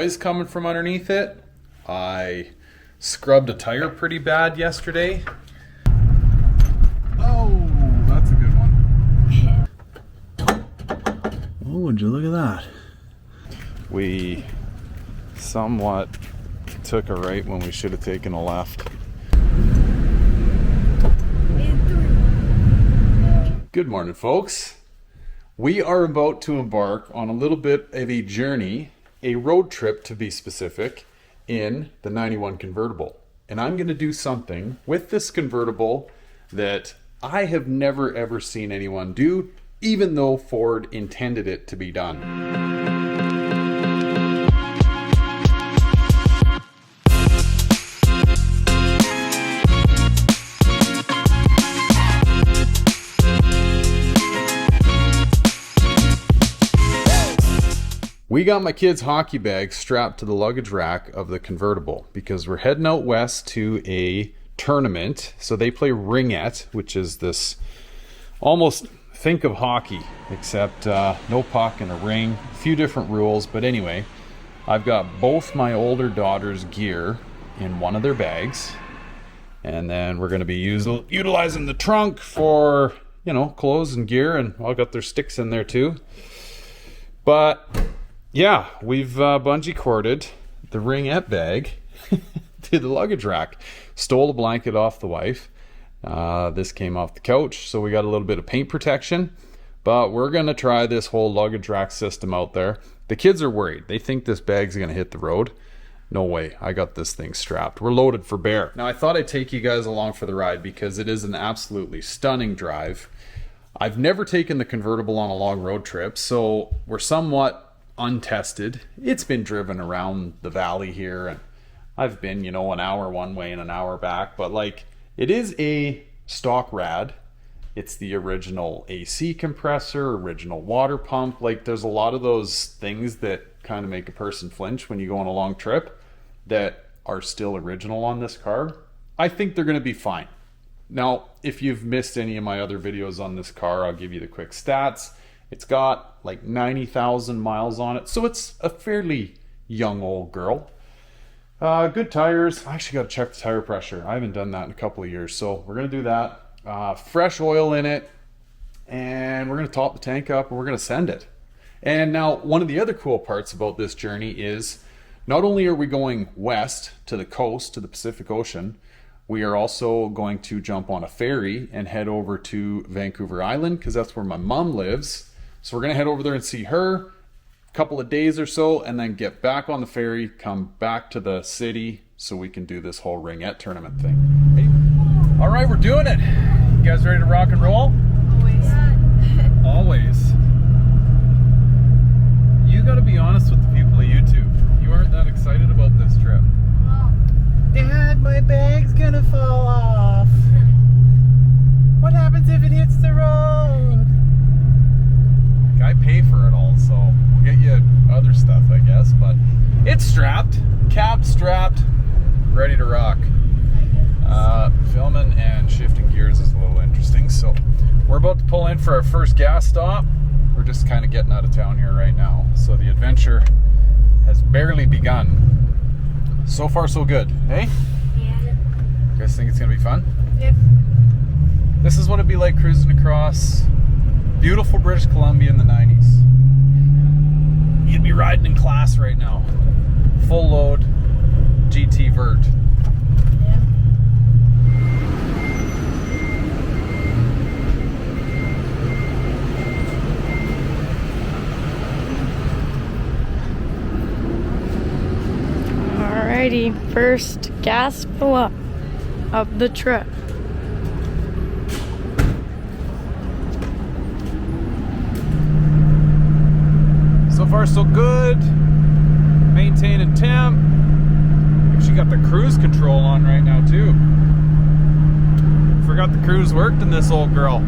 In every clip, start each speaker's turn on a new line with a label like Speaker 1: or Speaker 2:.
Speaker 1: noise coming from underneath it. I scrubbed a tire pretty bad yesterday. Oh, that's a good one. Oh, would you look at that? We somewhat took a right when we should have taken a left. Good morning, folks. We are about to embark on a little bit of a journey, a road trip to be specific, in the 91 convertible. And I'm going to do something with this convertible that I have never ever seen anyone do, even though Ford intended it to be done. We got my kids' hockey bags strapped to the luggage rack of the convertible because we're heading out west to a tournament. So they play ringette, which is this almost think of hockey, except no puck and a ring, a few different rules. But anyway, I've got both my older daughter's gear in one of their bags. And then we're going to be utilizing the trunk for, you know, clothes and gear. And I've got their sticks in there too. But yeah, we've bungee corded the ringette bag to the luggage rack. Stole a blanket off the wife. This came off the couch, so we got a little bit of paint protection. But we're going to try this whole luggage rack system out there. The kids are worried. They think this bag's going to hit the road. No way. I got this thing strapped. We're loaded for bear. Now, I thought I'd take you guys along for the ride because it is an absolutely stunning drive. I've never taken the convertible on a long road trip, so we're somewhat untested. It's been driven around the valley here, and I've been, you know, an hour one way and an hour back, but like, it is a stock rad. It's the original AC compressor, original water pump. Like, there's a lot of those things that kind of make a person flinch when you go on a long trip that are still original on this car. I think they're going to be fine. Now, if you've missed any of my other videos on this car, I'll give you the quick stats. It's got like 90,000 miles on it, so it's a fairly young old girl. Good tires. I actually got to check the tire pressure. I haven't done that in a couple of years, so we're going to do that. Fresh oil in it, and we're going to top the tank up, and we're going to send it. And now, one of the other cool parts about this journey is not only are we going west to the coast, to the Pacific Ocean, we are also going to jump on a ferry and head over to Vancouver Island because that's where my mom lives. So we're going to head over there and see her a couple of days or so and then get back on the ferry, come back to the city so we can do this whole ringette tournament thing. Hey. All right, we're doing it. You guys ready to rock and roll?
Speaker 2: Always.
Speaker 1: Always. You got to be honest with the people of YouTube. You aren't that excited about this trip.
Speaker 3: Dad, my bag's gonna fall off. What happens if it hits the road?
Speaker 1: I pay for it all, so we'll get you other stuff, I guess. But it's strapped, cab strapped, ready to rock. Filming and shifting gears is a little interesting. So we're about to pull in for our first gas stop. We're just kind of getting out of town here right now, so the adventure has barely begun. So far, so good. Hey?
Speaker 2: Yeah.
Speaker 1: You guys think it's gonna be fun?
Speaker 2: Yep.
Speaker 1: This is what it'd be like cruising across beautiful British Columbia in the 90s. You'd be riding in class right now. Full load GT vert.
Speaker 2: Yeah. Alrighty, first gas fill up of the trip.
Speaker 1: So far so good. Maintaining temp. Actually got the cruise control on right now too. Forgot the cruise worked in this old girl.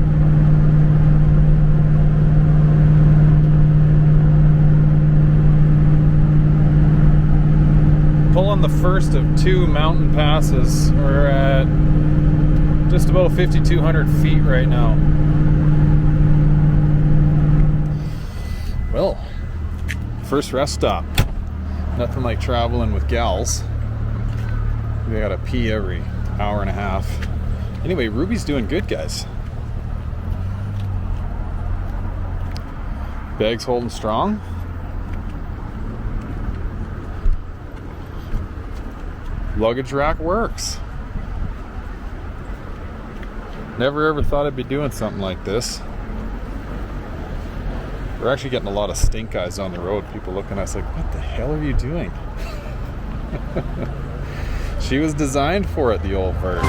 Speaker 1: Pulling the first of two mountain passes. We're at just about 5,200 feet right now. Well, first rest stop. Nothing like traveling with gals. We gotta pee every hour and a half. Anyway, Ruby's doing good, guys. Bag's holding strong. Luggage rack works. Never ever thought I'd be doing something like this. We're actually getting a lot of stink eyes on the road. People looking at us like, what the hell are you doing? She was designed for it, the old vert.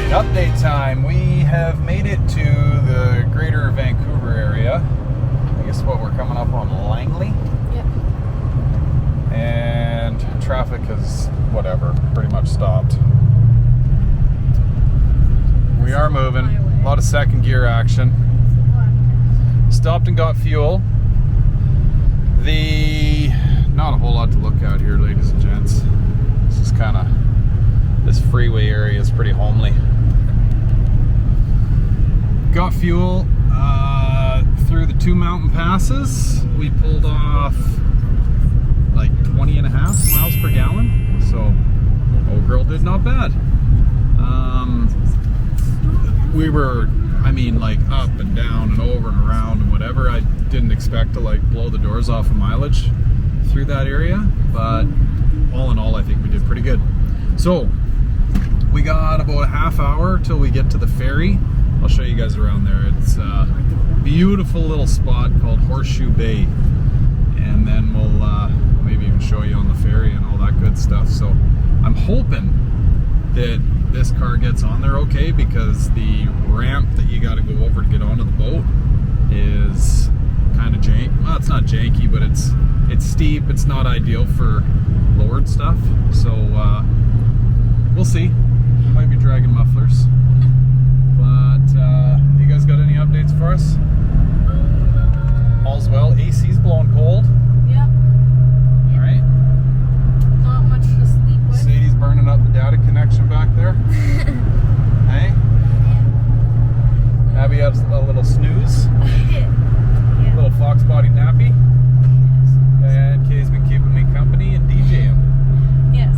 Speaker 1: Update time. We have made it to the greater Vancouver area. I guess what, we're coming up on Langley?
Speaker 2: Yep.
Speaker 1: And traffic has, whatever, pretty much stopped. We are moving. A lot of second gear action. Stopped and got fuel. Not a whole lot to look at here, ladies and gents. This is kind of, this freeway area is pretty homely. Got fuel through the 2 mountain passes. We pulled off like 20.5 miles per gallon. So, old girl did not bad. We were, I mean, like up and down and over and around and whatever. I didn't expect to like blow the doors off of mileage through that area, but all in all, I think we did pretty good. So, we got about a half hour till we get to the ferry. I'll show you guys around there. It's a beautiful little spot called Horseshoe Bay. And then we'll maybe even show you on the ferry and all that good stuff. So I'm hoping that this car gets on there okay, because the ramp that you got to go over to get onto the boat is kind of janky. Well, it's not janky, but it's steep. It's not ideal for lowered stuff. So we'll see. Might be dragging mufflers. But you guys got any updates for us? All's well. AC's blowing cold.
Speaker 2: Yep.
Speaker 1: All right.
Speaker 2: Not much to sleep with.
Speaker 1: Sadie's burning up the data connection back there. Hey? Abby has a little snooze.
Speaker 2: Yeah.
Speaker 1: Little Foxbody nappy. And Kay's been keeping me company and DJing.
Speaker 2: Yes.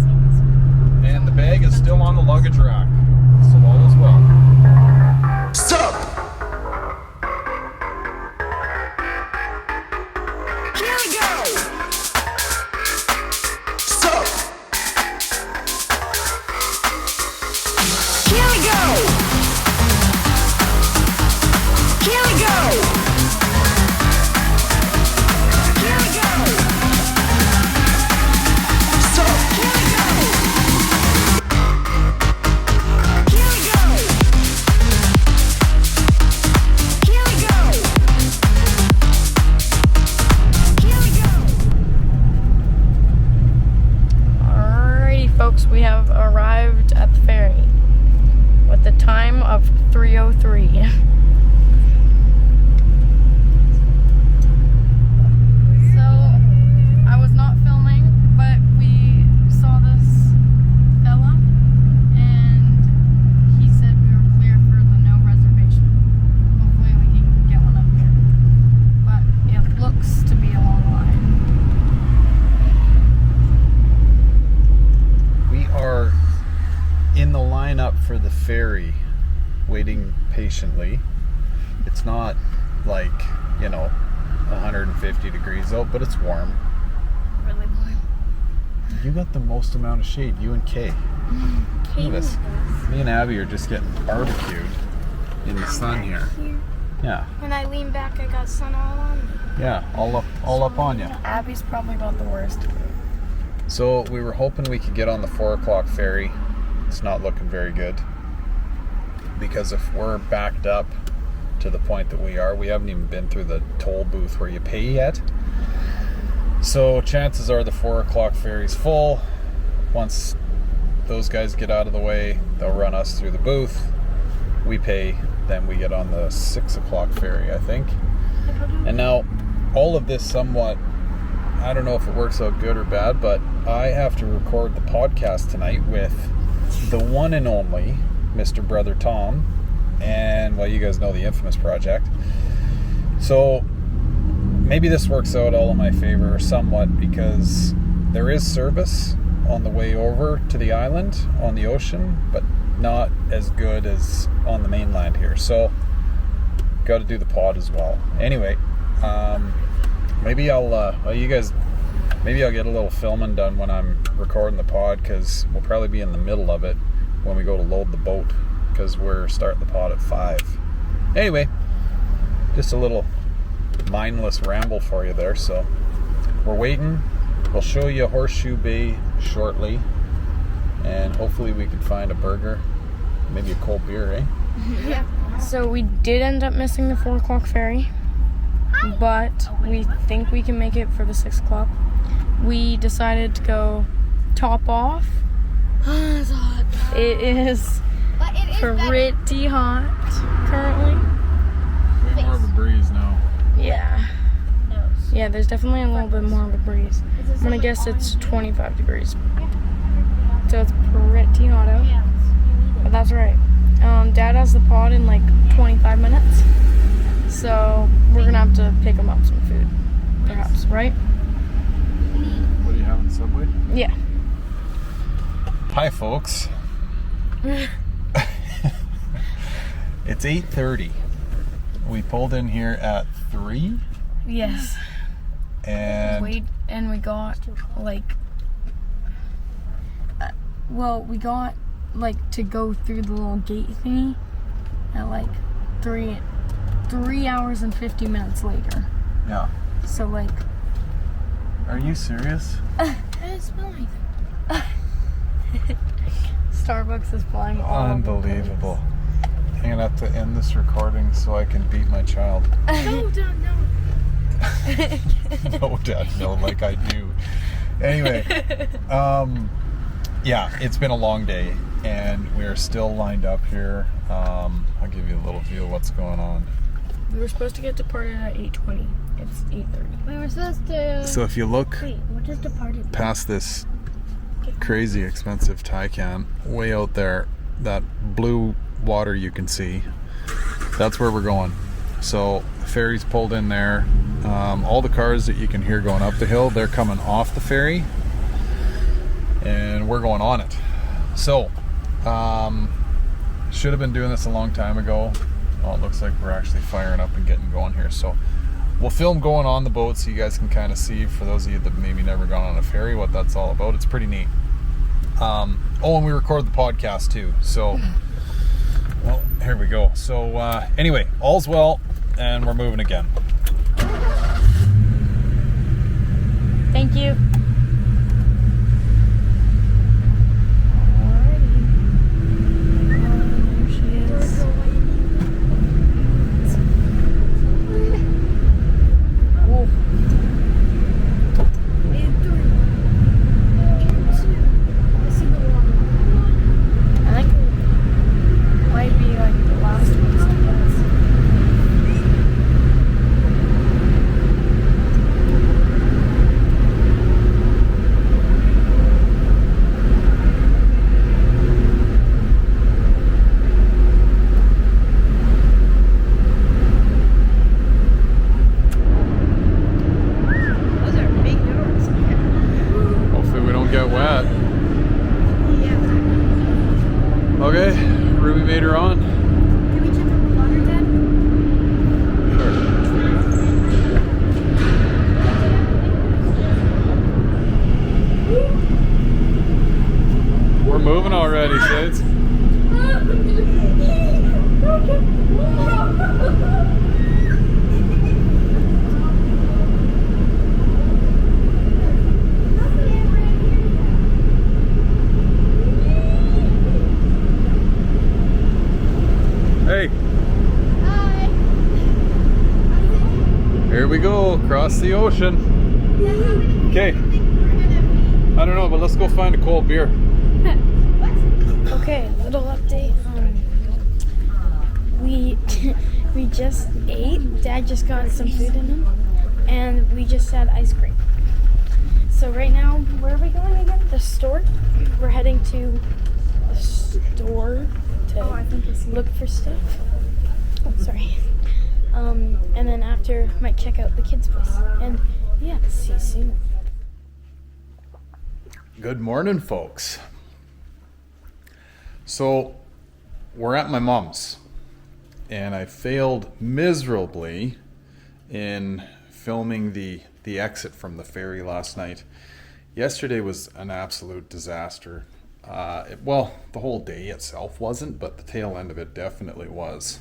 Speaker 1: And the bag is still on the luggage rack. So all is well.
Speaker 4: Stop! Here we go! Stop! Here we go! Here we go! Here we go! Stop! Here we go! Here we go! Here we go! Here we go!
Speaker 2: Alrighty, folks, we have arrived at the ferry with the time of 3:03. So, I was not filming, but we saw this fella, and he said we were clear for the no reservation. Hopefully we can get one up here. But it looks to be a long line.
Speaker 1: We are in the lineup for the ferry, waiting patiently. It's not like, 150 degrees out, but it's warm.
Speaker 2: Really warm.
Speaker 1: You got the most amount of shade, you and Kay. Look at this. Me and Abby are just getting barbecued in the sun here. Yeah,
Speaker 2: When I lean back, I got sun all on me.
Speaker 1: yeah, all up on you.
Speaker 2: Abby's probably got the worst.
Speaker 1: So we were hoping we could get on the 4 o'clock ferry. It's not looking very good. Because if we're backed up to the point that we are, we haven't even been through the toll booth where you pay yet. So chances are the 4 o'clock ferry's full. Once those guys get out of the way, they'll run us through the booth. We pay, then we get on the 6 o'clock ferry, I think. And now, all of this somewhat, I don't know if it works out good or bad, but I have to record the podcast tonight with the one and only Mr. Brother Tom, and well, you guys know the Infamous Project. So maybe this works out all in my favor somewhat, because there is service on the way over to the island on the ocean, but not as good as on the mainland here. So got to do the pod as well. Anyway, maybe I'll get a little filming done when I'm recording the pod, because we'll probably be in the middle of it when we go to load the boat, because we're starting the pod at 5. Anyway, just a little mindless ramble for you there. So we're waiting. We'll show you Horseshoe Bay shortly, and hopefully we can find a burger, maybe a cold beer, eh?
Speaker 2: Yeah. So we did end up missing the 4 o'clock ferry, but we think we can make it for the 6 o'clock. We decided to go top off. It's hot. It is pretty hot currently.
Speaker 1: Way more of a breeze now.
Speaker 2: Yeah. Yeah, there's definitely a little bit more of a breeze. I'm gonna guess it's 25 degrees. So it's pretty hot out. But that's right. Dad has the pod in like 25 minutes. So we're gonna have to pick him up some food. Perhaps, right?
Speaker 1: What are you having, Subway?
Speaker 2: Yeah.
Speaker 1: Hi, folks. It's 8:30. We pulled in here at 3.
Speaker 2: Yes.
Speaker 1: And
Speaker 2: we got like we got like to go through the little gate thingy at like 3 hours and 50 minutes later.
Speaker 1: yeah.
Speaker 2: So like
Speaker 1: Are you serious?
Speaker 2: it's fine. Starbucks is flying all over the place.
Speaker 1: Unbelievable. I'm gonna have to end this recording so I can beat my child.
Speaker 2: No.
Speaker 1: No, Dad, no, like I do. Anyway, yeah, it's been a long day, and we're still lined up here. I'll give you a little view of what's going on.
Speaker 2: We were supposed to get departed at 8:20. It's 8:30. We were supposed to.
Speaker 1: So if you look
Speaker 2: What is departed?
Speaker 1: past this crazy expensive Taycan, way out there, that blue water you can see, that's where we're going. So the ferry's pulled in there. All the cars that you can hear going up the hill, they're coming off the ferry, and we're going on it. So should have been doing this a long time ago. Well, it looks like we're actually firing up and getting going here. So we'll film going on the boat so you guys can kind of see, for those of you that maybe never gone on a ferry, what that's all about. It's pretty neat. And we record the podcast too. So, well, here we go. So anyway, all's well, and we're moving again.
Speaker 2: Thank you.
Speaker 1: Here we go, across the ocean. Okay. I don't know, but let's go find a cold beer.
Speaker 5: Okay, little update. We we just ate. Dad just got some food in him, and we just had ice cream. So right now, where are we going again? The store. We're heading to the store to look for stuff. Oh, sorry. And then after, might check out the kids' place. And yeah, see you soon.
Speaker 1: Good morning, folks. So, we're at my mom's, and I failed miserably in filming the exit from the ferry last night. Yesterday was an absolute disaster. Well, the whole day itself wasn't, but the tail end of it definitely was.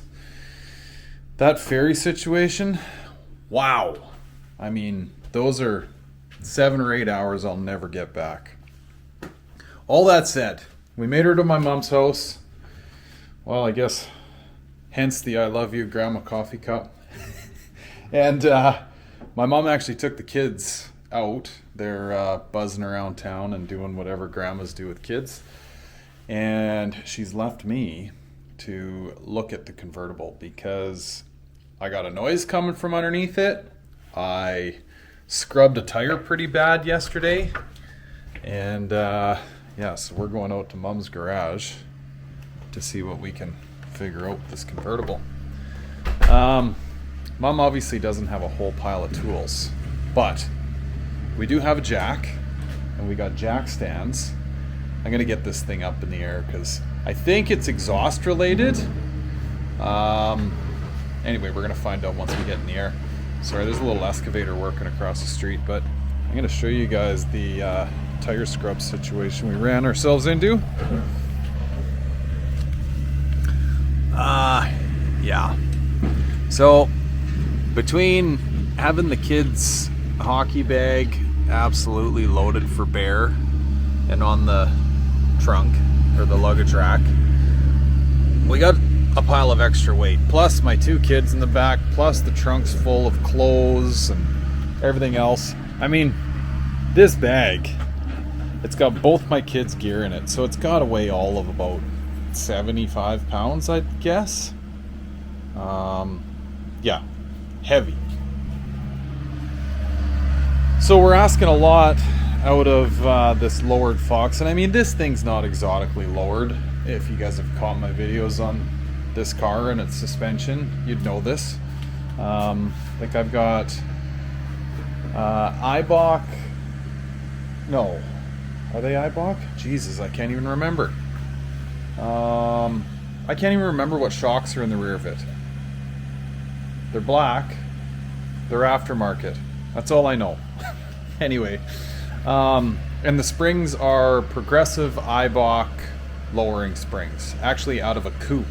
Speaker 1: That ferry situation, wow. I mean, those are 7 or 8 hours I'll never get back. All that said, we made her to my mom's house. Well, I guess hence the I love you grandma coffee cup. And my mom actually took the kids out. They're buzzing around town and doing whatever grandmas do with kids. And she's left me to look at the convertible because I got a noise coming from underneath it. I scrubbed a tire pretty bad yesterday. And yeah, so we're going out to Mom's garage to see what we can figure out with this convertible. Mom obviously doesn't have a whole pile of tools, but we do have a jack, and we got jack stands. I'm gonna get this thing up in the air because I think it's exhaust related. Anyway, we're gonna find out once we get in the air. Sorry, there's a little excavator working across the street, but I'm gonna show you guys the tire scrub situation we ran ourselves into. Yeah. So between having the kids' hockey bag absolutely loaded for bear and on the trunk or the luggage rack, we got a pile of extra weight, plus my 2 kids in the back, plus the trunk's full of clothes and everything else. I mean, this bag, it's got both my kids' gear in it, so it's got to weigh all of about 75 pounds, I'd guess. Yeah, heavy. So we're asking a lot out of this lowered Fox, and I mean, this thing's not exotically lowered. If you guys have caught my videos on this car and its suspension, you'd know this. Like I've got Eibach. No, are they Eibach? Jesus, I can't even remember. I can't even remember what shocks are in the rear of it. They're black. They're aftermarket. That's all I know. Anyway, and the springs are progressive Eibach lowering springs, actually out of a coupe.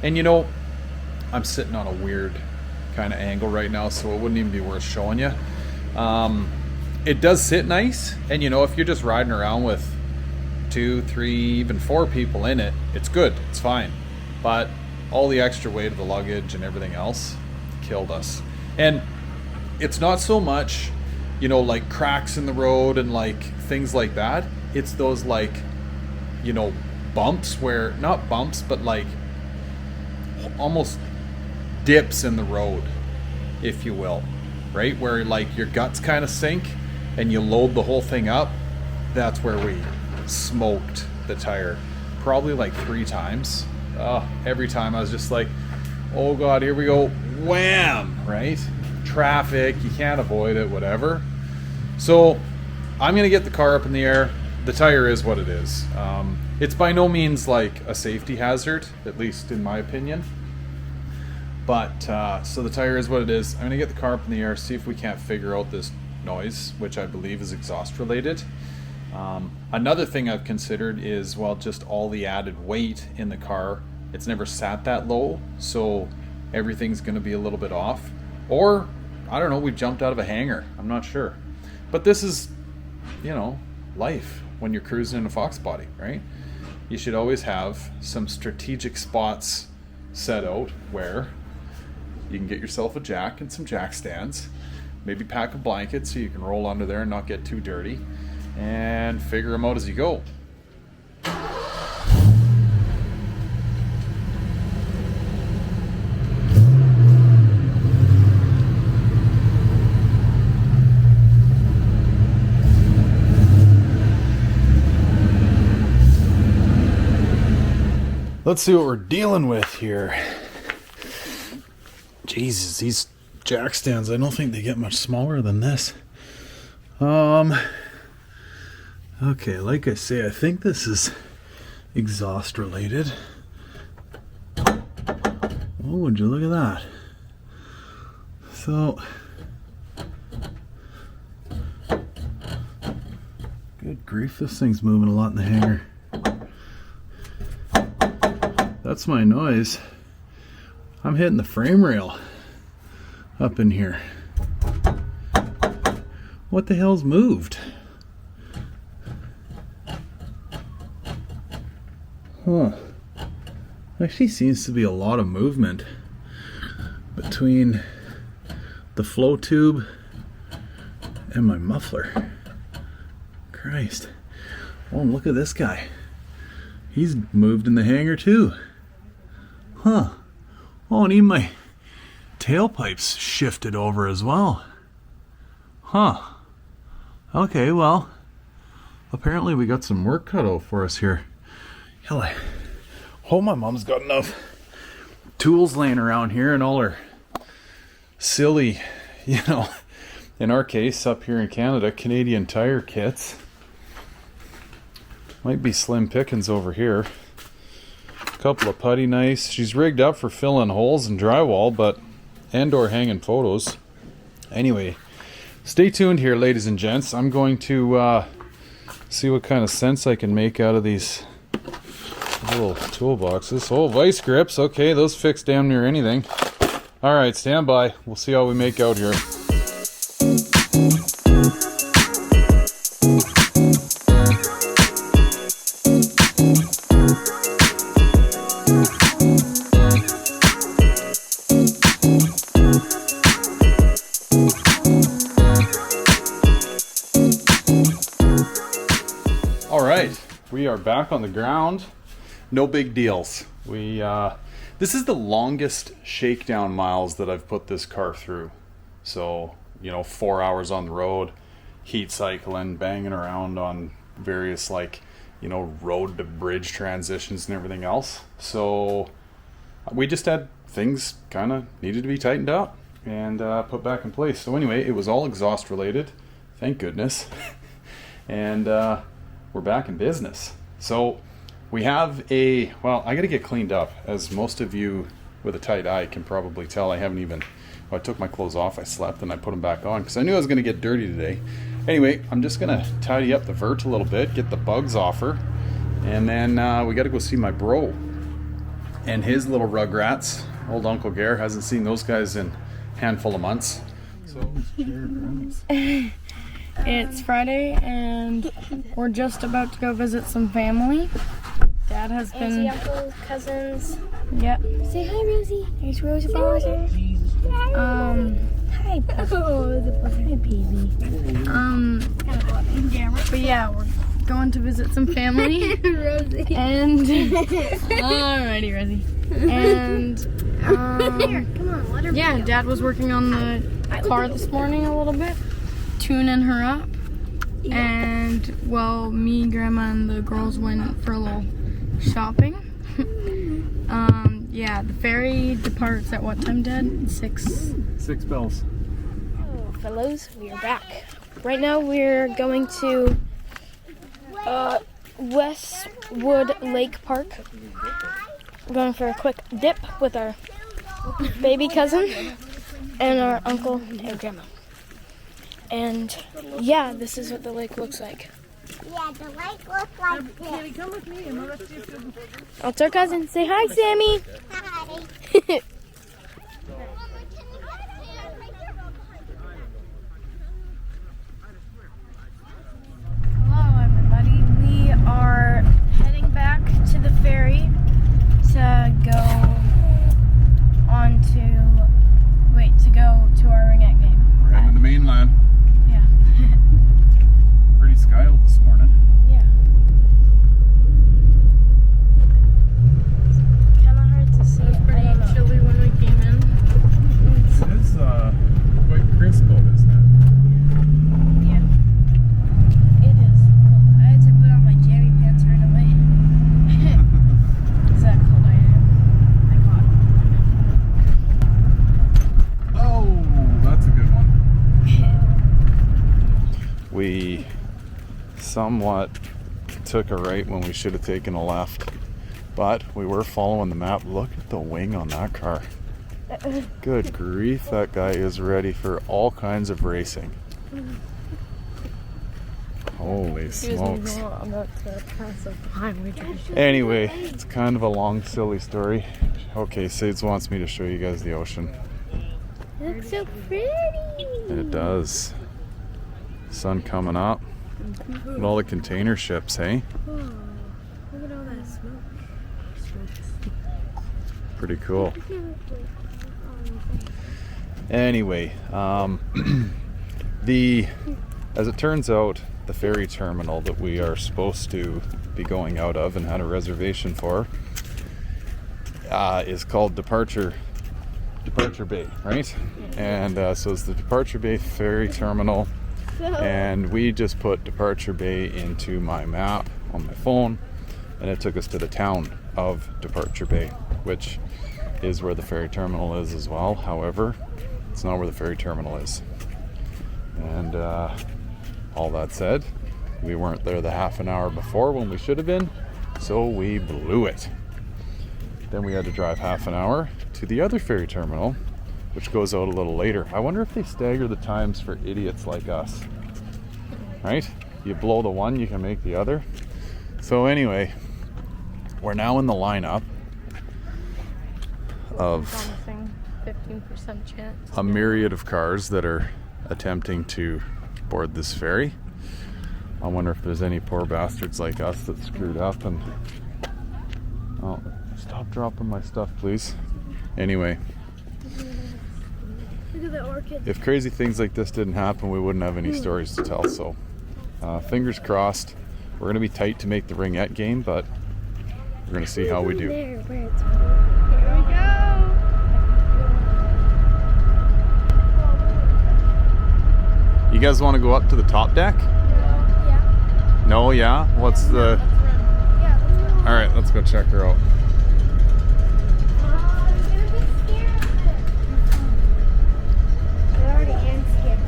Speaker 1: And you know, I'm sitting on a weird kind of angle right now, so it wouldn't even be worth showing you. It does sit nice, and you know, if you're just riding around with 2, 3, even 4 people in it, it's good, it's fine. But all the extra weight of the luggage and everything else killed us. And it's not so much, you know, like cracks in the road and like things like that. It's those like, you know, bumps where, not bumps, but like almost dips in the road, if you will, right? Where like your guts kind of sink and you load the whole thing up. That's where we smoked the tire probably like 3 times. Every time I was just like, oh God, here we go, wham, right? Traffic, you can't avoid it, whatever. So I'm gonna get the car up in the air. The tire is what it is. It's by no means like a safety hazard, at least in my opinion. But so the tire is what it is. I'm gonna get the car up in the air, see if we can't figure out this noise, which I believe is exhaust related. Another thing I've considered is, well, just all the added weight in the car. It's never sat that low, so everything's going to be a little bit off. Or, I don't know, we jumped out of a hangar. I'm not sure. But this is, you know, life when you're cruising in a Foxbody, right? You should always have some strategic spots set out where you can get yourself a jack and some jack stands. Maybe pack a blanket so you can roll under there and not get too dirty. And figure them out as you go. Let's see what we're dealing with here. Jesus, these jack stands, I don't think they get much smaller than this. Okay, like I say, I think this is exhaust related. Oh, would you look at that? So, good grief, this thing's moving a lot in the hangar. That's my noise. I'm hitting the frame rail up in here. What the hell's moved? Huh. Actually seems to be a lot of movement between the flow tube and my muffler. Christ. Oh, look at this guy. He's moved in the hangar too. Huh. Oh, and even my tailpipe's shifted over as well. Huh. Okay, well, apparently we got some work cut out for us here. Hell, I hope my mom's got enough tools laying around here and all her silly, you know, in our case up here in Canada, Canadian Tire kits. Might be slim pickings over here. A couple of putty knives. She's rigged up for filling holes in drywall, but and/or hanging photos. Anyway, stay tuned here, ladies and gents. I'm going to see what kind of sense I can make out of these little toolboxes. Oh, vice grips. Okay, those fix damn near anything. All right, stand by. We'll see how we make out here. We are back on the ground. No big deals. This is the longest shakedown miles that I've put this car through. So, 4 hours on the road, heat cycling, banging around on various road to bridge transitions and everything else. So we just had things kind of needed to be tightened up and put back in place. So anyway, it was all exhaust related, thank goodness. And we're back in business. So we have I got to get cleaned up. As most of you with a tight eye can probably tell, I took my clothes off, I slept, and I put them back on because I knew I was going to get dirty today. Anyway, I'm just going to tidy up the vert a little bit, get the bugs off her, and then we got to go see my bro and his little rugrats. Old Uncle Gare hasn't seen those guys in a handful of months. So
Speaker 2: it's Friday and we're just about to go visit some family. Dad has been...
Speaker 5: Auntie, uncle, cousins.
Speaker 2: Yep.
Speaker 5: Say hi, Rosie. There's Rosie Bowser. Hi, hi, baby.
Speaker 2: But yeah, we're going to visit some family.
Speaker 5: Rosie.
Speaker 2: And... Alrighty, Rosie. And...
Speaker 5: Here, come on, let her
Speaker 2: yeah, Dad was working on the car this morning a little bit, tuning her up.
Speaker 5: Yeah.
Speaker 2: And, well, me, Grandma, and the girls went for a little shopping. Yeah, the ferry departs at what time, Dad? 6
Speaker 1: bells.
Speaker 5: Oh, fellows, we are back. Right now we're going to Westwood Lake Park. We're going for a quick dip with our baby cousin and our uncle and grandma. And yeah, this is what the lake looks like.
Speaker 4: Yeah, the lake looks like this.
Speaker 3: Kitty, come with me and let's see if
Speaker 5: That's our cousin. Say hi, Sammy.
Speaker 4: Hi.
Speaker 5: Hello, everybody. We are heading back to the ferry to go on to
Speaker 1: somewhat took a right when we should have taken a left. But we were following the map. Look at the wing on that car. Good grief, that guy is ready for all kinds of racing. Holy smokes. Anyway, it's kind of a long, silly story. Okay, Sades wants me to show you guys the ocean.
Speaker 5: It looks so pretty.
Speaker 1: It does. Sun coming up. And all the container ships, hey?
Speaker 5: Oh, look at all that smoke.
Speaker 1: Pretty cool. Anyway, as it turns out, the ferry terminal that we are supposed to be going out of and had a reservation for is called Departure Bay, right? And so it's the Departure Bay ferry terminal, and we just put Departure Bay into my map on my phone, and it took us to the town of Departure Bay, which is where the ferry terminal is as well. However, it's not where the ferry terminal is. And all that said, we weren't there the half an hour before when we should have been, so we blew it. Then we had to drive half an hour to the other ferry terminal, which goes out a little later. I wonder if they stagger the times for idiots like us. Right? You blow the one, you can make the other. So anyway, we're now in the lineup of
Speaker 2: 15% chance.
Speaker 1: a myriad of cars that are attempting to board this ferry. I wonder if there's any poor bastards like us that screwed up and... Oh, stop dropping my stuff, please. Anyway,
Speaker 5: Look at the orchid.
Speaker 1: if crazy things like this didn't happen, we wouldn't have any stories to tell. So, fingers crossed. We're going to be tight to make the ringette game, but we're going to see how we do.
Speaker 5: There, where it's
Speaker 2: Here we go.
Speaker 1: You guys want to go up to the top deck?
Speaker 5: Yeah.
Speaker 1: No, yeah? What's the...
Speaker 5: Yeah, let's go.
Speaker 1: Alright, let's go check her out.
Speaker 5: I already am scared.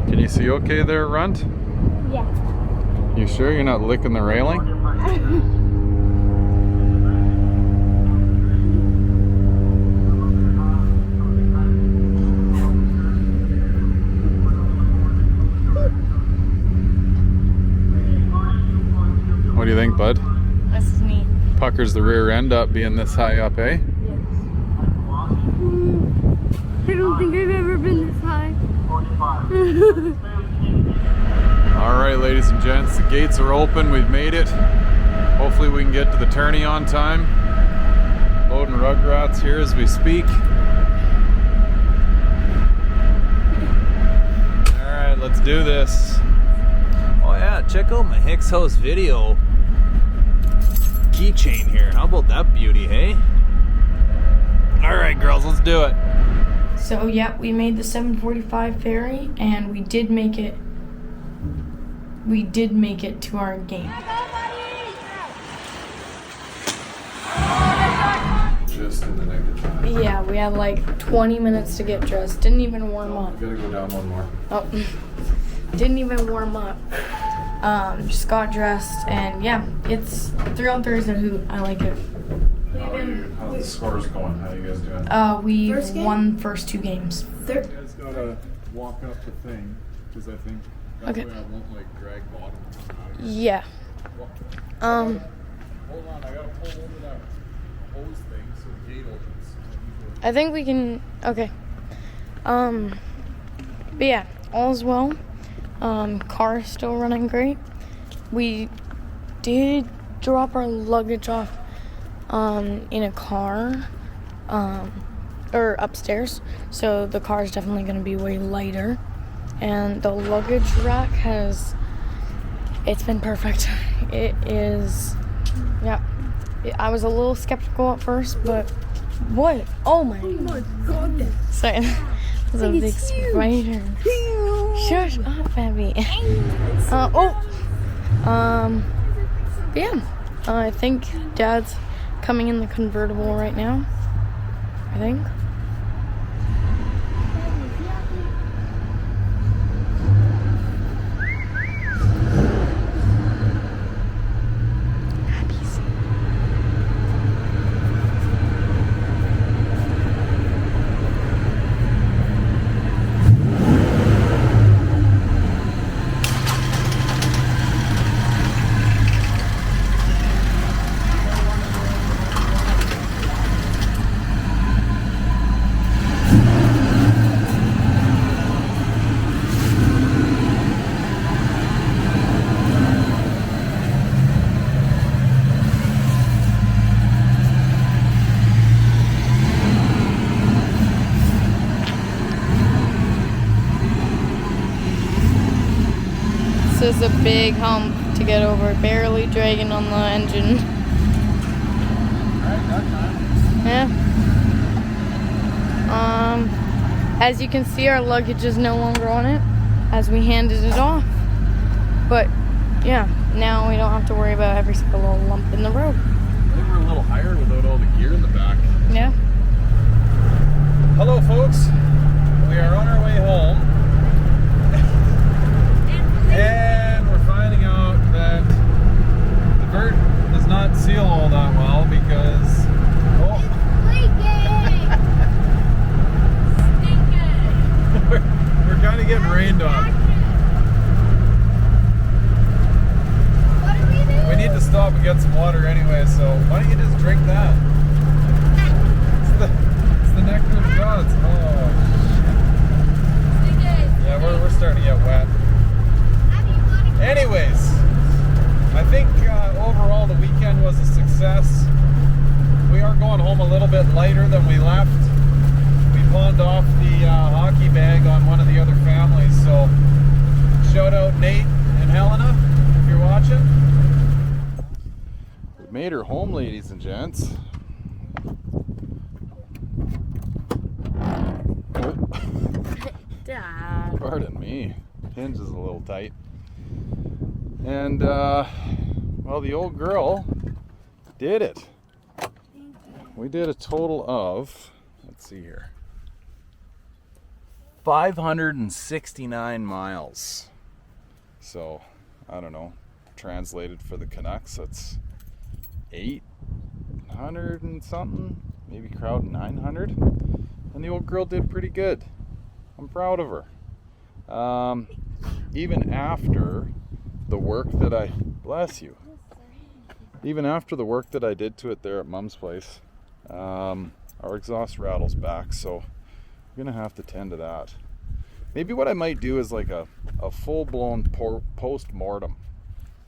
Speaker 1: Can you see okay there, Runt?
Speaker 5: Yeah.
Speaker 1: You sure you're not licking the railing? What do you think, bud?
Speaker 2: This is neat.
Speaker 1: Puckers the rear end up being this high up, eh?
Speaker 5: I don't think I've ever been this high.
Speaker 1: Alright, ladies and gents, the gates are open. We've made it. Hopefully we can get to the tourney on time. Loading Rugrats here as we speak. Alright, let's do this. Oh yeah, check out my Hicks House video keychain here. How about that beauty, hey? Alright girls, let's do it.
Speaker 2: So yeah, we made the 7:45 ferry, and we did make it. We did make it to our game.
Speaker 1: Just in the nick of time.
Speaker 2: Yeah, we had like 20 minutes to get dressed. Didn't even warm up.
Speaker 1: Gotta go down one more.
Speaker 2: Oh, didn't even warm up. Just got dressed, and yeah, it's 3 on 3 is a hoot. I like it.
Speaker 1: How's the scores going? How you guys doing?
Speaker 2: We
Speaker 5: First game?
Speaker 2: won first 2 games.
Speaker 1: You guys gotta walk up the thing, because I think that
Speaker 2: Okay.
Speaker 1: way I won't like drag bottom.
Speaker 2: Yeah.
Speaker 1: Hold on, I gotta pull over that hose thing so the gate opens.
Speaker 2: I think we can. Okay. But yeah, all's well. Car is still running great. We did drop our luggage off in a car, or upstairs. So the car is definitely going to be way lighter. And the luggage rack it's been perfect. It is, yeah. I was a little skeptical at first, but what? Oh my god. Sorry.
Speaker 5: It's a big spider. Shut up, Abby. Yeah. I think Dad's coming in the convertible right now. I think. This is a big hump to get over, barely dragging on the engine. Yeah. As you can see, our luggage is no longer on it as we handed it off. But yeah, now we don't have to worry about every single little lump in the road.
Speaker 1: I think we're a little higher without all the gear in the back.
Speaker 5: Yeah.
Speaker 1: Hello folks, we are on our way home. And we're finding out that the vert does not seal all that well because we're kind of getting rained on.
Speaker 4: What do we do?
Speaker 1: We need to stop and get some water anyway, so why don't you just drink that? It's the nectar of the gods. Oh, shit. Yeah, we're starting to get wet. Anyways, I think overall the weekend was a success. We are going home a little bit lighter than we left. We pawned off the hockey bag on one of the other families, so shout out Nate and Helena if you're watching. We made her home, ladies and gents.
Speaker 5: Dad.
Speaker 1: Pardon me, hinge is a little tight. And, well, the old girl did it. We did a total of, let's see here, 569 miles. So, I don't know, translated for the Canucks, that's 800 and something, maybe crowd 900. And the old girl did pretty good. I'm proud of her. Even after the work that I, bless you, even after the work that I did to it there at Mom's place, our exhaust rattles back, so I'm gonna have to tend to that. Maybe what I might do is like a full-blown post-mortem,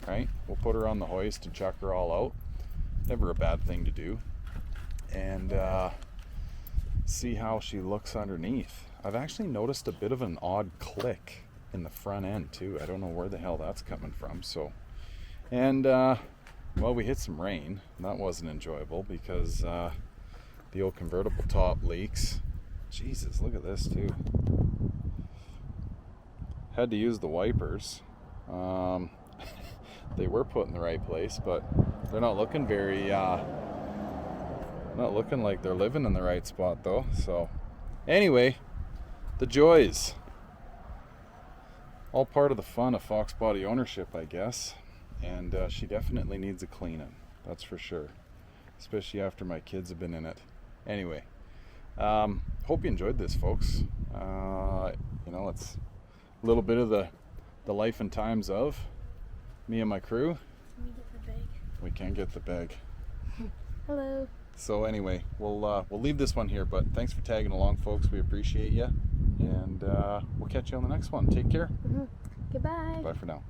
Speaker 1: right? We'll put her on the hoist and chuck her all out. Never a bad thing to do. And see how she looks underneath. I've actually noticed a bit of an odd click in the front end too. I don't know where the hell that's coming from. So, and well, we hit some rain. That wasn't enjoyable because the old convertible top leaks. Jesus, look at this too. Had to use the wipers. They were put in the right place, but they're not looking very not looking like they're living in the right spot though. So anyway, the joys, all part of the fun of Foxbody ownership, I guess. And she definitely needs a cleaning, that's for sure, especially after my kids have been in it. Anyway, hope you enjoyed this, folks. You know, it's a little bit of the life and times of me and my crew.
Speaker 5: Can we get the bag?
Speaker 1: We can get the bag.
Speaker 5: Hello.
Speaker 1: So anyway, we'll leave this one here, but thanks for tagging along, folks. We appreciate you, and we'll catch you on the next one. Take care.
Speaker 5: Goodbye.
Speaker 1: Bye for now.